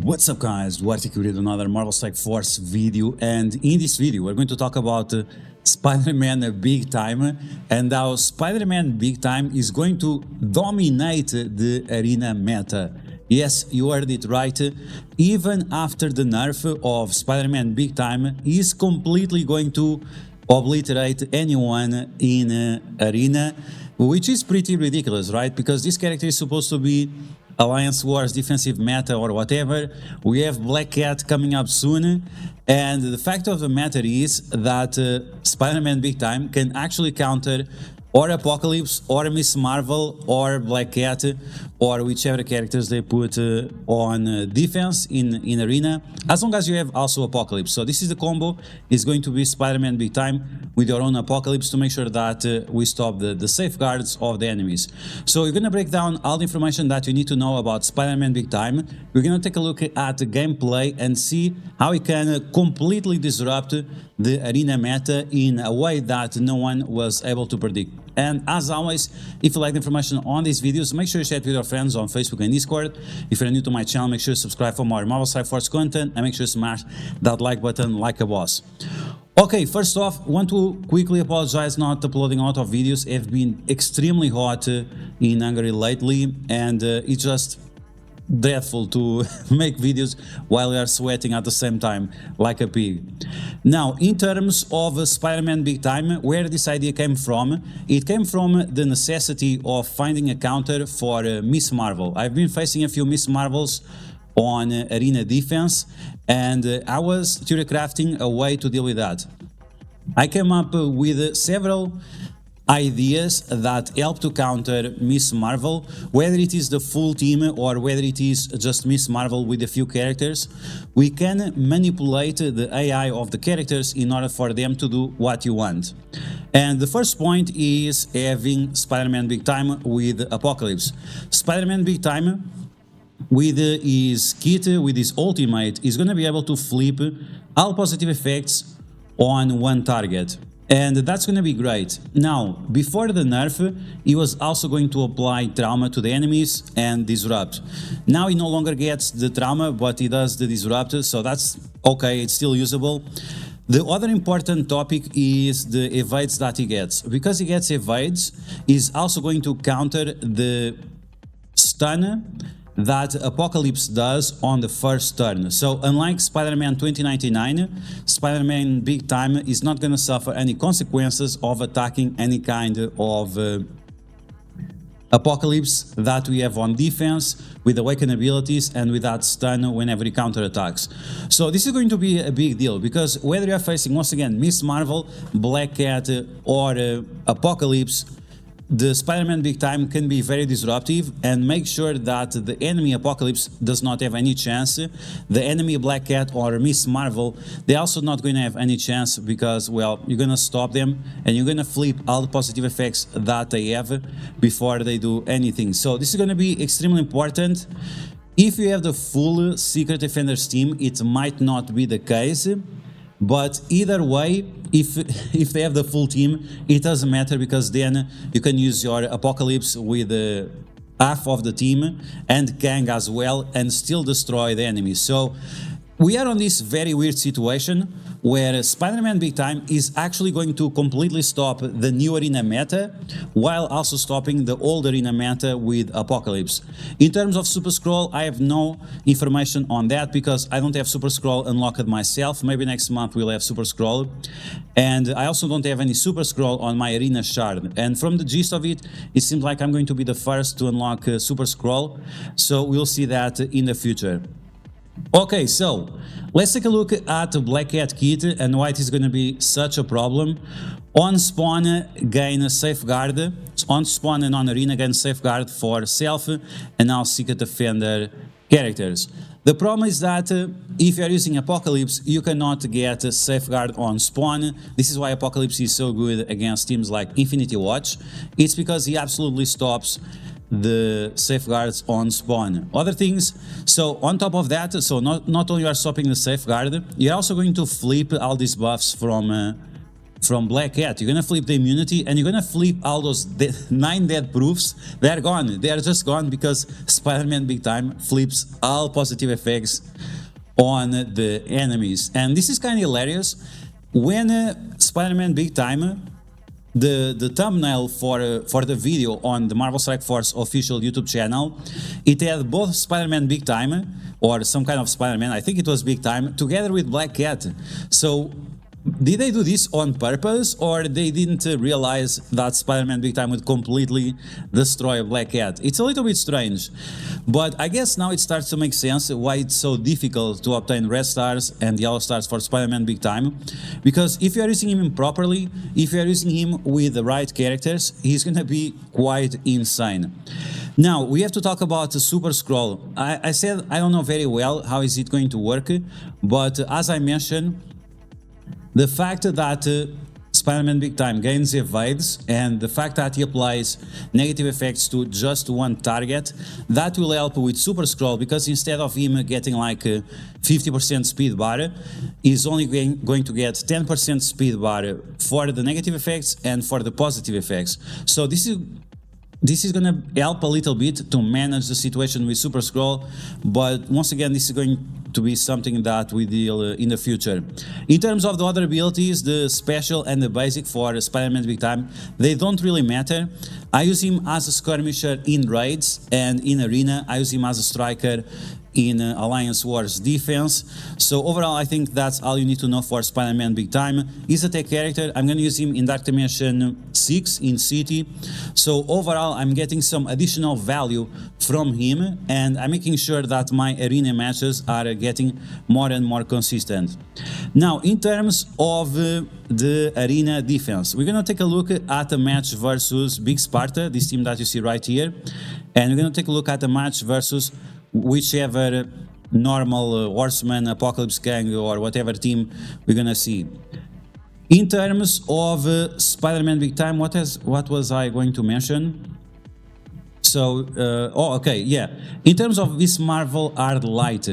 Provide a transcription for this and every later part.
What's up guys, DuArktik with another Marvel Strike Force video, and in this video we're going to talk about Spider-Man Big Time and how Spider-Man Big Time is going to dominate the arena meta. Yes, you heard it right, even after the nerf of Spider-Man Big Time is completely going to obliterate anyone in arena, which is pretty ridiculous, right? Because this character is supposed to be Alliance Wars defensive meta or whatever. We have Black Cat coming up soon, and the fact of the matter is that Spider-Man Big Time can actually counter or Apocalypse or Miss Marvel or Black Cat or whichever characters they put on defense in arena, as long as you have also Apocalypse. So this is the combo. It's going to be Spider-Man Big Time with your own Apocalypse to make sure that we stop the safeguards of the enemies. So we're going to break down all the information that you need to know about Spider-Man Big Time. We're going to take a look at the gameplay and see how it can completely disrupt the arena meta in a way that no one was able to predict. And as always, if you like the information on these videos, make sure you share it with your friends on Facebook and Discord. If you're new to my channel, make sure you subscribe for more Marvel Strike Force content, and make sure you smash that like button like a boss. Okay, first off, want to quickly apologize not uploading a lot of videos. I've been extremely hot in Hungary lately, and it's just dreadful to make videos while you are sweating at the same time like a pig. Now, in terms of Spider-Man Big Time, where this idea came from, it came from the necessity of finding a counter for Miss Marvel. I've been facing a few Miss Marvels on arena defense, and I was theory crafting a way to deal with that. I came up with several ideas that help to counter Miss Marvel, whether it is the full team or whether it is just Miss Marvel with a few characters. We can manipulate the AI of the characters in order for them to do what you want. And the first point is having Spider-Man Big Time with Apocalypse. Spider-Man Big Time with his kit, with his ultimate, is going to be able to flip all positive effects on one target. And that's going to be great. Now, before the nerf, he was also going to apply trauma to the enemies and disrupt. Now he no longer gets the trauma, but he does the disrupt, so that's okay, it's still usable. The other important topic is the evades that he gets. Because he gets evades, he's also going to counter the stun that Apocalypse does on the first turn. So unlike Spider-Man 2099, Spider-Man Big Time is not going to suffer any consequences of attacking any kind of Apocalypse that we have on defense with Awaken abilities and with that stun whenever he counterattacks. So this is going to be a big deal, because whether you're facing, once again, Miss Marvel, Black Cat or Apocalypse, the Spider-Man Big Time can be very disruptive and make sure that the enemy Apocalypse does not have any chance. The enemy Black Cat or Miss Marvel, they're also not going to have any chance, because, well, you're going to stop them and you're going to flip all the positive effects that they have before they do anything. So this is going to be extremely important. If you have the full Secret Defenders team, it might not be the case. But either way, if they have the full team, it doesn't matter, because then you can use your Apocalypse with half of the team and Kang as well and still destroy the enemy. So we are on this very weird situation where Spider-Man Big Time is actually going to completely stop the new arena meta while also stopping the old arena meta with Apocalypse. In terms of Super Scroll, I have no information on that because I don't have Super Scroll unlocked myself. Maybe next month we'll have Super Scroll. And I also don't have any Super Scroll on my arena shard. And from the gist of it, it seems like I'm going to be the first to unlock Super Scroll. So we'll see that in the future. Okay, so let's take a look at the Black Cat kit and why it is going to be such a problem. On spawn, gain a safeguard. On spawn and on arena, gain safeguard for self and now Secret Defender characters. The problem is that if you are using Apocalypse, you cannot get a safeguard on spawn. This is why Apocalypse is so good against teams like Infinity Watch. It's because he absolutely stops the safeguards on spawn. Other things, so on top of that, so not only you are stopping the safeguard, you're also going to flip all these buffs from from Black Cat. You're gonna flip the immunity, and you're gonna flip all those 9 dead proofs. They're gone. They're just gone because Spider-Man Big Time flips all positive effects on the enemies. And this is kind of hilarious. When Spider-Man Big Time, the thumbnail for the video on the Marvel Strike Force official YouTube channel, it had both Spider-Man Big Time, or some kind of Spider-Man, I think it was Big Time, together with Black Cat. So did they do this on purpose, or they didn't realize that Spider-Man Big Time would completely destroy Black Cat? It's a little bit strange, but I guess now it starts to make sense why it's so difficult to obtain red stars and yellow stars for Spider-Man Big Time, because if you are using him properly, if you are using him with the right characters, he's gonna be quite insane. Now, we have to talk about the Super Scroll. I said I don't know very well how is it going to work, but as I mentioned, the fact that Spider-Man Big Time gains evades, and the fact that he applies negative effects to just one target, that will help with Super Scroll, because instead of him getting like 50% speed bar, he's only going to get 10% speed bar for the negative effects and for the positive effects. So this is gonna help a little bit to manage the situation with Super Scroll, but once again, this is going to be something that we deal in the future. In terms of the other abilities, the special and the basic for Spider-Man Big Time, they don't really matter. I use him as a skirmisher in raids, and in arena I use him as a striker in Alliance Wars defense. So overall, I think that's all you need to know for Spider-Man Big Time. He's a tech character. I'm going to use him in Dark Dimension 6 in City. So overall, I'm getting some additional value from him, and I'm making sure that my arena matches are getting more and more consistent. Now, in terms of the arena defense, we're going to take a look at a match versus Big Sparta, this team that you see right here, and we're going to take a look at a match versus whichever normal Horseman, Apocalypse Gang, or whatever team we're gonna see. In terms of Spider-Man Big Time, what was I going to mention? So, okay, yeah. In terms of this Marvel Hard Light,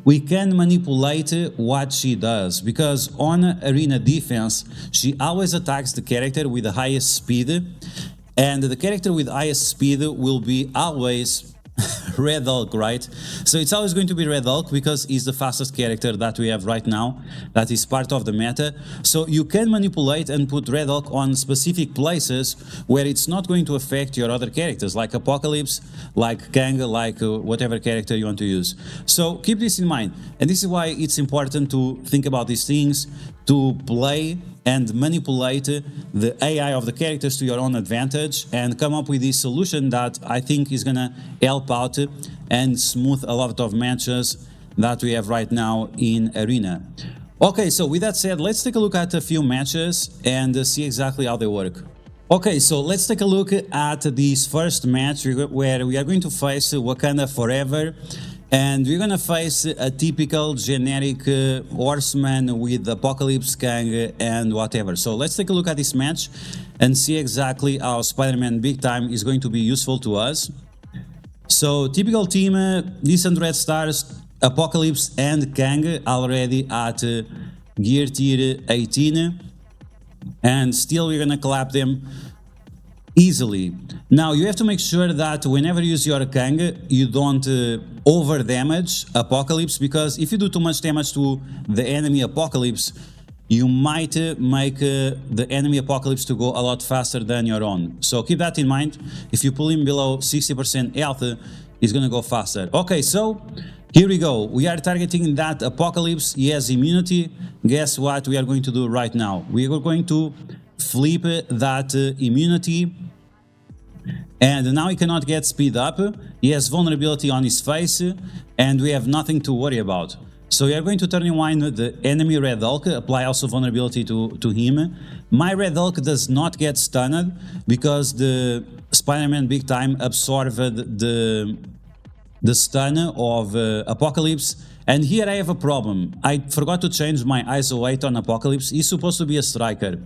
we can manipulate what she does, because on arena defense, she always attacks the character with the highest speed, and the character with highest speed will be always Red Hulk, right? So it's always going to be Red Hulk because he's the fastest character that we have right now, that is part of the meta. So you can manipulate and put Red Hulk on specific places where it's not going to affect your other characters, like Apocalypse, like Kang, like whatever character you want to use. So keep this in mind, and this is why it's important to think about these things, to play and manipulate the AI of the characters to your own advantage, and come up with this solution that I think is gonna help out and smooth a lot of matches that we have right now in Arena. Okay, so with that said, let's take a look at a few matches and see exactly how they work. Okay, so let's take a look at this first match where we are going to face Wakanda Forever, and we're gonna face a typical generic horseman with Apocalypse, Kang, and whatever. So let's take a look at this match and see exactly how Spider-Man Big Time is going to be useful to us. So typical team, decent red stars, Apocalypse and Kang already at gear tier 18, and still we're gonna clap them easily. Now you have to make sure that whenever you use your Kang, you don't over damage Apocalypse, because if you do too much damage to the enemy Apocalypse, you might make the enemy Apocalypse to go a lot faster than your own. So keep that in mind. If you pull him below 60% health, he's gonna go faster. Okay, so here we go. We are targeting that Apocalypse. He has immunity. Guess what we are going to do right now? We are going to flip that immunity, and now he cannot get speed up. He has vulnerability on his face, and we have nothing to worry about. So we are going to turn in line the enemy Red Hulk, apply also vulnerability to him. My Red Hulk does not get stunned because the Spider-Man Big Time absorbed the stun of Apocalypse. And here I have a problem. I forgot to change my ISO weight on Apocalypse. He's supposed to be a striker,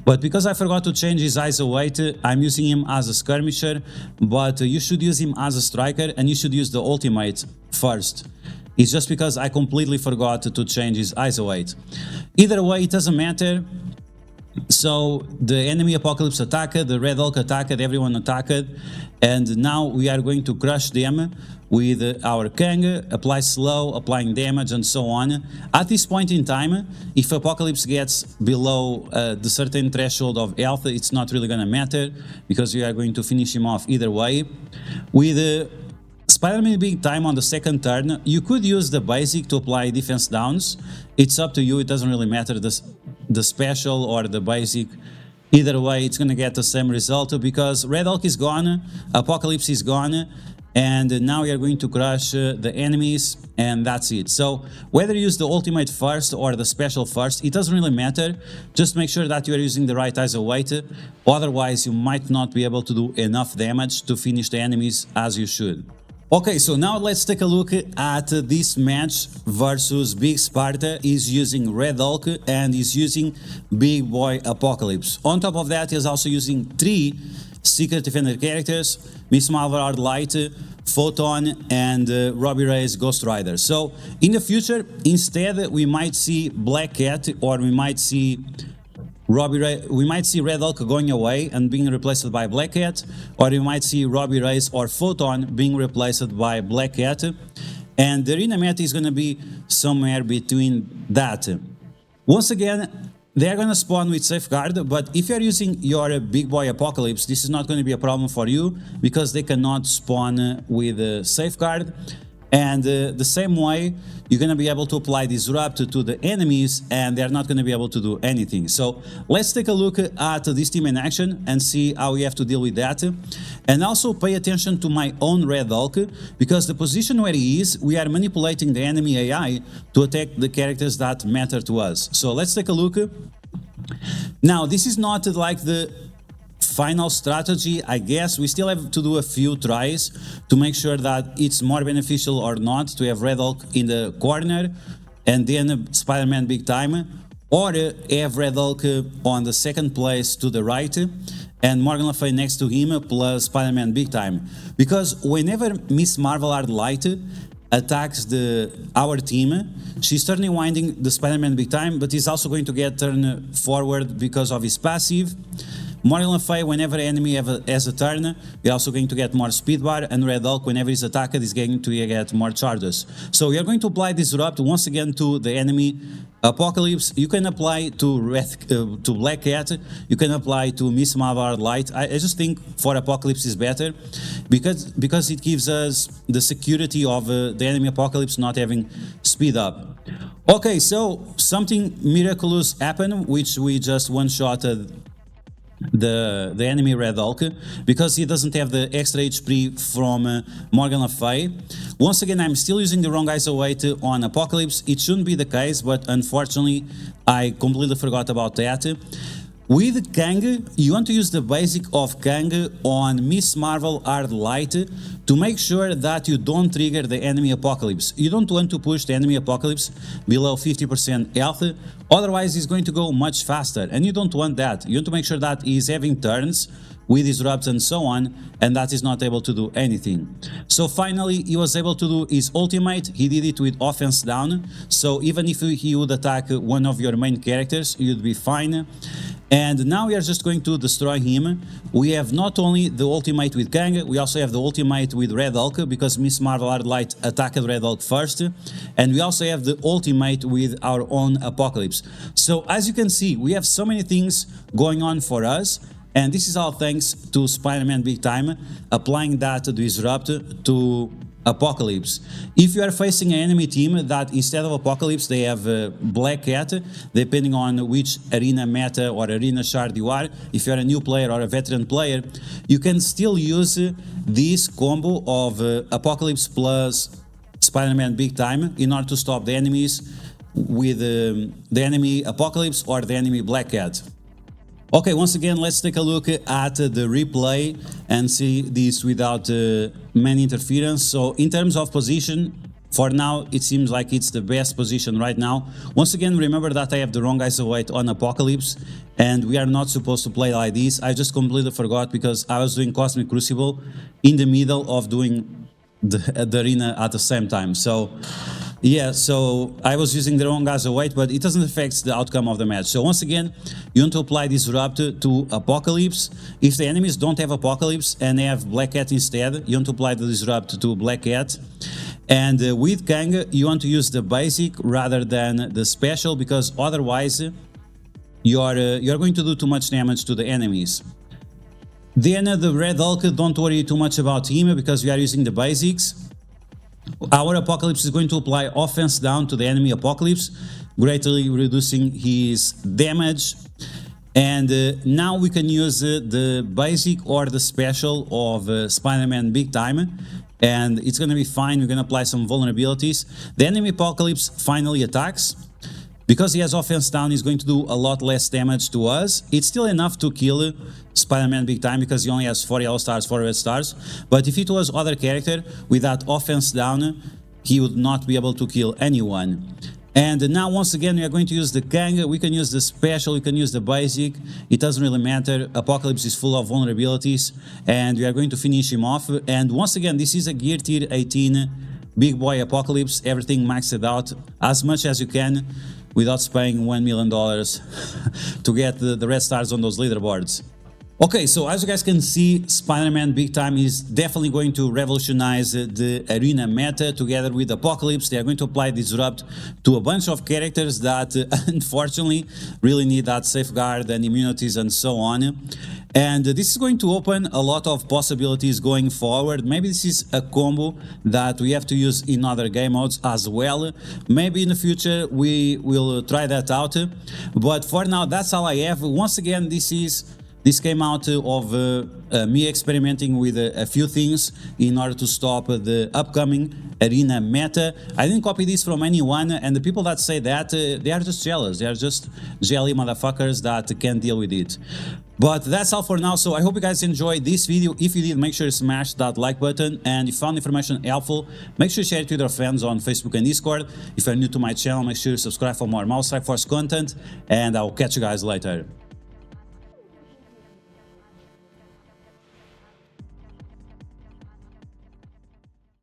but because I forgot to change his ISO weight, I'm using him as a skirmisher. But you should use him as a striker, and you should use the ultimate first. It's just because I completely forgot to change his ISO weight. Either way, it doesn't matter. So the enemy Apocalypse attacked, the Red Hulk attacked, everyone attacked, and now we are going to crush them with our Kang, apply slow, applying damage, and so on. At this point in time, if Apocalypse gets below the certain threshold of health, it's not really gonna matter, because we are going to finish him off either way. With Spider-Man Big Time on the second turn, you could use the basic to apply defense downs. It's up to you, it doesn't really matter the special or the basic. Either way, it's gonna get the same result, because Red Hulk is gone, Apocalypse is gone, and now we are going to crush the enemies, and that's it. So whether you use the ultimate first or the special first, it doesn't really matter. Just make sure that you are using the right ISO weight, otherwise you might not be able to do enough damage to finish the enemies as you should. Okay, so now let's take a look at this match versus Big Sparta. Is using Red Hulk and is using Big Boy Apocalypse. On top of that, he's also using 3 Secret Defender characters: Miss Marvel, Hard Light, Photon, and Robbie Reyes Ghost Rider. So in the future, instead we might see Black Cat, or we might see Red Hulk going away and being replaced by Black Cat, or we might see Robbie Reyes or Photon being replaced by Black Cat, and the arena meta is going to be somewhere between that. Once again, they're going to spawn with Safeguard, but if you're using your Big Boy Apocalypse, this is not going to be a problem for you, because they cannot spawn with Safeguard. And the same way, you're going to be able to apply Disrupt to the enemies, and they're not going to be able to do anything. So let's take a look at this team in action and see how we have to deal with that. And also pay attention to my own Red Hulk, because the position where he is, we are manipulating the enemy AI to attack the characters that matter to us. So let's take a look. Now, this is not like the final strategy. I guess we still have to do a few tries to make sure that it's more beneficial or not to have Red Hulk in the corner and then Spider-Man Big Time, or have Red Hulk on the second place to the right and Morgan Le Fay next to him plus Spider-Man Big Time. Because whenever Miss Marvel Hard Light attacks our team, she's turning winding the Spider-Man Big Time, but he's also going to get turned forward because of his passive. Morgan Le Fay, whenever enemy has a turn, we're also going to get more speed bar, and Red Hulk, whenever he's attacked, is going to get more charges. So we are going to apply Disrupt once again to the enemy Apocalypse. You can apply to Black Cat, you can apply to Miss Marvel Hard Light. I just think for Apocalypse is better, because it gives us the security of the enemy Apocalypse not having speed up. Okay, so something miraculous happened, which we just one-shotted the enemy Red Hulk, because he doesn't have the extra HP from Morgan Le Fay. Once again, I'm still using the wrong ISO weight on Apocalypse. It shouldn't be the case, but unfortunately I completely forgot about that. With Kang, you want to use the basic of Kang on Miss Marvel Hard Light to make sure that you don't trigger the enemy Apocalypse. You don't want to push the enemy Apocalypse below 50% health, otherwise he's going to go much faster, and you don't want that. You want to make sure that he's having turns with disrupts and so on, and that is not able to do anything. So finally, he was able to do his ultimate. He did it with offense down, so even if he would attack one of your main characters, you'd be fine. And now we are just going to destroy him. We have not only the ultimate with Kang, we also have the ultimate with Red Hulk, because Miss Marvel Hard Light attacked Red Hulk first, and we also have the ultimate with our own Apocalypse. So as you can see, we have so many things going on for us, and this is all thanks to Spider-Man Big Time applying that Disrupt to Apocalypse. If you are facing an enemy team that instead of Apocalypse they have Black Cat, depending on which arena meta or arena shard you are, if you are a new player or a veteran player, you can still use this combo of Apocalypse plus Spider-Man Big Time in order to stop the enemies with the enemy Apocalypse or the enemy Black Cat. Okay, once again, let's take a look at the replay and see this without many interference. So in terms of position, for now, it seems like it's the best position right now. Once again, remember that I have the wrong ISO weight on Apocalypse, and we are not supposed to play like this. I just completely forgot because I was doing Cosmic Crucible in the middle of doing the arena at the same time. So Yeah, so I was using the wrong as a weight, but it doesn't affect the outcome of the match. So once again, you want to apply Disrupt to Apocalypse. If the enemies don't have Apocalypse and they have Black Cat instead, you want to apply the Disrupt to Black Cat. And with Kang, you want to use the basic rather than the special, because otherwise you're going to do too much damage to the enemies. Then the Red Hulk, don't worry too much about him because we are using the basics. Our Apocalypse is going to apply offense down to the enemy Apocalypse, greatly reducing his damage. And now we can use the basic or the special of Spider-Man Big Time, and it's going to be fine. We're going to apply some vulnerabilities. The enemy Apocalypse finally attacks. Because he has offense down, he's going to do a lot less damage to us. It's still enough to kill Spider-Man Big Time because he only has 4 yellow stars, 4 red stars. But if it was other character with that offense down, he would not be able to kill anyone. And now once again we are going to use the Kang. We can use the special, we can use the basic, it doesn't really matter. Apocalypse is full of vulnerabilities and we are going to finish him off. And once again, this is a gear tier 18 big boy Apocalypse, everything maxed out as much as you can without spending $1 million to get the red stars on those leaderboards. Okay, so as you guys can see, Spider-Man Big Time is definitely going to revolutionize the arena meta together with Apocalypse. They are going to apply Disrupt to a bunch of characters that unfortunately really need that safeguard and immunities and so on. And this is going to open a lot of possibilities going forward. Maybe this is a combo that we have to use in other game modes as well. Maybe in the future we will try that out. But for now, that's all I have. Once again, this came out of me experimenting with a few things in order to stop the upcoming arena meta. I didn't copy this from anyone, and the people that say that, they are just jealous. They are just jelly motherfuckers that can't deal with it. But that's all for now, so I hope you guys enjoyed this video. If you did, make sure to smash that like button, and if you found information helpful, make sure to share it with your friends on Facebook and Discord. If you're new to my channel, make sure to subscribe for more Mouse Strike Force content, and I'll catch you guys later.